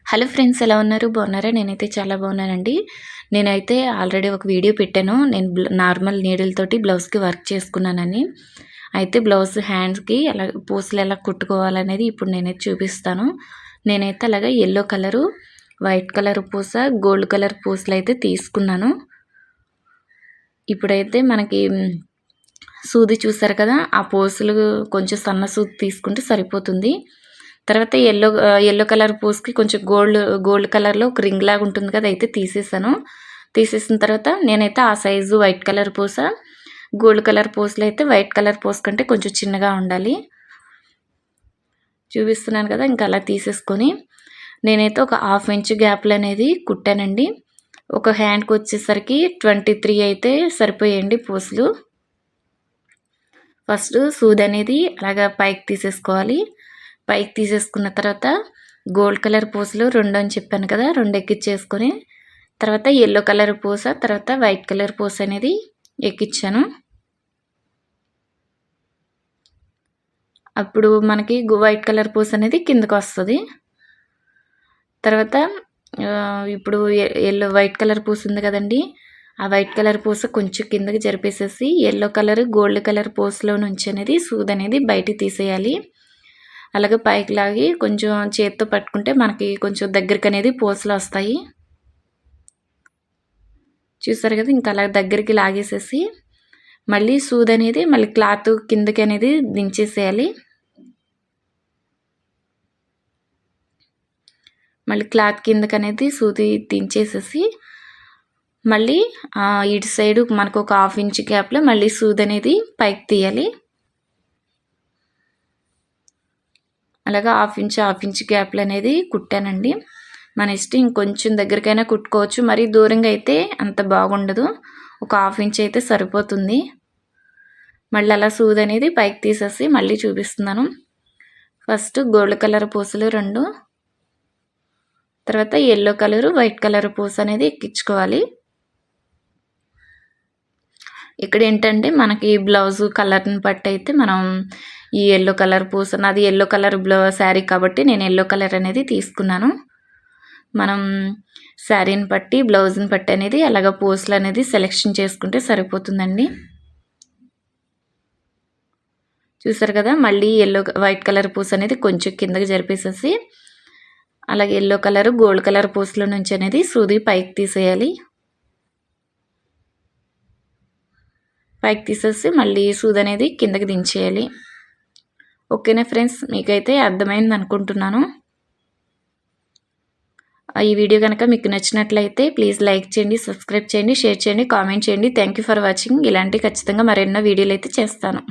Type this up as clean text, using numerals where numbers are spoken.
Hello friends, ఎలా ఉన్నారు? బాగున్నారా? నేనైతే చాలా బాగున్నానండి. నేనైతే ఆల్రెడీ ఒక వీడియో పెట్టాను. నేను నార్మల్ నీడిల్‌తోటి బ్లౌజ్‌కి వర్క్ చేసుకున్నానని. అయితే బ్లౌజ్ హ్యాండ్స్‌కి ఎలా పూసలు ఎలా కుట్టుకోవాలనేది ఇప్పుడు నేనైతే చూపిస్తాను. నేనైతే అలాగా యెల్లో కలరు, వైట్ కలర్ పూస, గోల్డ్ కలర్ పూసలైతే తీసుకున్నాను. ఇప్పుడైతే మనకి సూది చూసారు కదా! ఆ పూసలు కొంచెం సన్న సూది తీసుకుంటే సరిపోతుంది. తర్వాత యెల్లో కలర్ పూసకి కొంచెం గోల్డ్ కలర్‌లో ఒక రింగ్ లాగా ఉంటుంది కదా! అయితే తీసేసాను. తీసేసిన తర్వాత నేనైతే ఆ సైజు వైట్ కలర్ పూస, గోల్డ్ కలర్ పూసలైతే వైట్ కలర్ పూస కంటే కొంచెం చిన్నగా ఉండాలి. చూపిస్తున్నాను కదా! ఇంకా అలా తీసేసుకొని నేనైతే ఒక హాఫ్ ఇంచ్ గ్యాప్‌లో అనేది కుట్టానండి. ఒక హ్యాండ్‌కి వచ్చేసరికి 23 అయితే సరిపోయాయండి పూసలు. ఫస్ట్ సూది అనేది అలాగా పైకి తీసేసుకోవాలి. పైకి తీసేసుకున్న తర్వాత గోల్డ్ కలర్ పూసలు 2 అని చెప్పాను కదా! 2 ఎక్కించేసుకొని తర్వాత యెల్లో కలర్ పూస, తర్వాత వైట్ కలర్ పూస అనేది ఎక్కించాను. అప్పుడు మనకి వైట్ కలర్ పూస అనేది కిందకొస్తది. తర్వాత ఇప్పుడు వైట్ కలర్ పూస ఉంది కదండీ! ఆ వైట్ కలర్ పూస కొంచెం కిందకి జరిపేసేసి యెల్లో కలర్, గోల్డ్ కలర్ పూసలో నుంచి అనేది సూదనేది బయటికి తీసేయాలి. అలాగే పైకి లాగి కొంచెం చేత్తో పట్టుకుంటే మనకి కొంచెం దగ్గరికనేది పూసలొస్తాయి. చూసారు కదా! ఇంకా అలా దగ్గరికి లాగేసేసి మళ్ళీ సూదనేది మళ్ళీ క్లాత్ కిందకి అనేది దించేసేయాలి. మళ్ళీ క్లాత్ కిందకనేది సూది దించేసేసి మళ్ళీ ఇటు సైడు మనకు ఒక హాఫ్ ఇంచ్ గ్యాప్‌లో మళ్ళీ సూదనేది పైకి తీయాలి. అలాగా హాఫ్ ఇంచ్ గ్యాప్‌లో అనేది కుట్టానండి. మన ఇష్టం ఇంకొంచెం దగ్గరికైనా కుట్టుకోవచ్చు. మరీ దూరంగా అయితే అంత బాగుండదు. ఒక హాఫ్ ఇంచ్ అయితే సరిపోతుంది. మళ్ళీ అలా సూదనేది పైకి తీసేసి మళ్ళీ చూపిస్తున్నాను. ఫస్ట్ గోల్డ్ కలర్ పూసలు 2, తర్వాత యెల్లో కలరు, వైట్ కలర్ పూస అనేది ఎక్కించుకోవాలి. ఇక్కడ ఏంటంటే మనకి బ్లౌజు కలర్‌ని బట్టి అయితే మనం ఈ యెల్లో కలర్ పూస, నాది యెల్లో కలర్ శారీ కాబట్టి నేను యెల్లో కలర్ అనేది తీసుకున్నాను. మనం శారీని బట్టి, బ్లౌజ్‌ని బట్టి అనేది అలాగ పూసలు అనేది సెలెక్షన్ చేసుకుంటే సరిపోతుందండి. చూసారు కదా! మళ్ళీ వైట్ కలర్ పూస అనేది కొంచెం కిందకి జరిపేసేసి అలాగే యెల్లో కలర్, గోల్డ్ కలర్ పూసల నుంచి అనేది సూది పైకి తీసేయాలి. పైకి తీసేసి మళ్ళీ సూది అనేది కిందకి దించేయాలి. ఓకేనా ఫ్రెండ్స్, మీకైతే అర్థమైంది అనుకుంటున్నాను. ఈ వీడియో కనుక మీకు నచ్చినట్లయితే ప్లీజ్ లైక్ చేయండి, సబ్స్క్రైబ్ చేయండి, షేర్ చేయండి, కామెంట్ చేయండి. Thank you for watching. ఇలాంటి ఖచ్చితంగా మరెన్నో వీడియోలు అయితే చేస్తాను.